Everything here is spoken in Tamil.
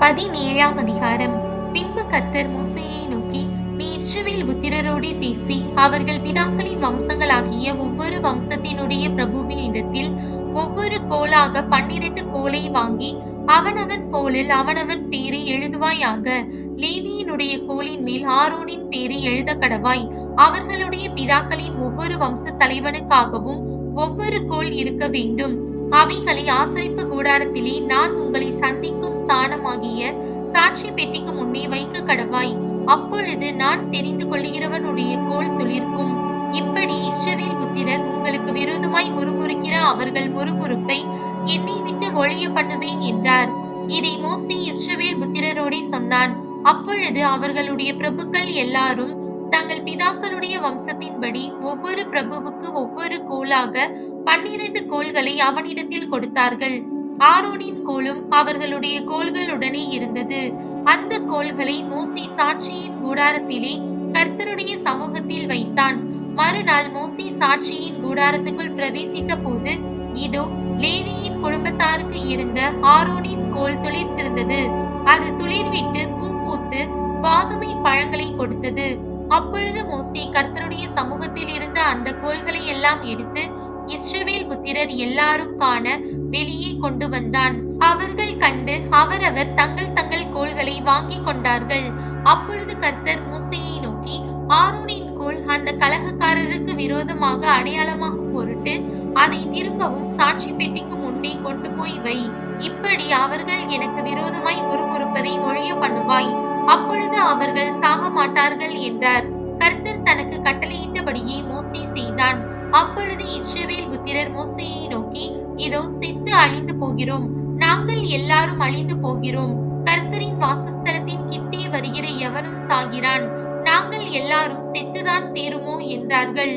17ஆம் அதிகாரம். பின்பு கர்த்தர் மோசேயை நோக்கி, நீ இஸ்ரவேல் புத்திரரோடே பேசி, அவர்கள் பிதாக்களின் வம்சங்களாகிய ஒவ்வொரு வம்சத்தினுடைய பிரபுவினிடத்தில் ஒவ்வொரு கோலாக 12 கோலை வாங்கி, அவனவன் கோலில் அவனவன் பேரை எழுதுவாயாக. லேவியினுடைய கோலின் மேல் ஆரோனின் பேரை எழுதக்கடவாய். அவர்களுடைய பிதாக்களின் ஒவ்வொரு வம்ச தலைவனுக்காகவும் ஒவ்வொரு கோல் இருக்க வேண்டும். அவைகளை ஆசரிப்பு கூடாரத்திலே நான் உங்களை சந்திக்கும் ஸ்தானமாகிய சாட்சி பெட்டிக்கு முன்னே வைக்க கடவாய். அப்பொழுது நான் தெரிந்து கொள்ளுகிறவனுடைய கோல் துளிர்க்கும். இப்படி இஸ்ரவேல் புத்திரர் உங்களுக்கு விரோதமாய் முறுமுறுக்கிற அவர்கள் முறுமுறுப்பை என்னை விட்டு ஒழிய பண்ணுவேன் என்றார். இதை மோசே இஸ்ரவேல் புத்திரரோடே சொன்னான். அப்பொழுது அவர்களுடைய பிரபுக்கள் எல்லாரும் தங்கள் பிதாக்களுடைய வம்சத்தின்படி ஒவ்வொரு பிரபுவுக்கு ஒவ்வொரு கோலாக 12 கோல்களை அவனிடத்தில் கொடுத்தார்கள். ஆரோனின் கோலும் அவர்களுடைய கோல்களுடனே இருந்தது. அந்த கோல்களை மோசே சாட்சியின் கூடாரத்திலே கர்த்தருடைய சமூகத்தில் வைத்தான். மறுநாள் மோசே சாட்சியின் கூடாரத்துக்குள் பிரவேசித்த போது, இதோ, லேவியின் குடும்பத்தாருக்கு இருந்த ஆரோனின் கோல் துளிர்த்திருந்தது. அது துளிர்விட்டு பூ பூத்து வாதுமை பழங்களை கொடுத்தது. அப்பொழுது மோசே கர்த்தருடைய சமூகத்தில் இருந்த அந்த கோல்களை எல்லாம் எடுத்து இஸ்ரவேல் புத்திரர் எல்லாரும் காண வெளியே கொண்டு வந்தான். அவர்கள் கண்டு அவரவர் தங்கள் தங்கள் கோல்களை வாங்கிக் கொண்டார்கள். அப்பொழுது கர்த்தர் மோசேயை நோக்கி, ஆரோனின் கோல் அந்த கலகக்காரருக்கு விரோதமாக அடையாளமாகும் பொருட்டு அதை திரும்பவும் சாட்சி பெட்டிக்கு முன்னே கொண்டு போய் வை. இப்படி அவர்கள் எனக்கு விரோதமாய் முறுமுறுப்பதை ஒழிய பண்ணுவாய். அப்பொழுது அவர்கள் சாக மாட்டார்கள் என்றார். கர்த்தர் தனக்கு கட்டளையிட்டபடியே மோசே செய்தான். அப்பொழுது இஸ்ரவேல் புத்திரர் மோசேயை நோக்கி, இதோ, செத்து அழிந்து போகிறோம். நாங்கள் எல்லாரும் அழிந்து போகிறோம். கர்த்தரின் வாசஸ்தலத்தின் கிட்டே வருகிற எவனும் சாகிறான். நாங்கள் எல்லாரும் செத்துதான் தீருமோ என்றார்கள்.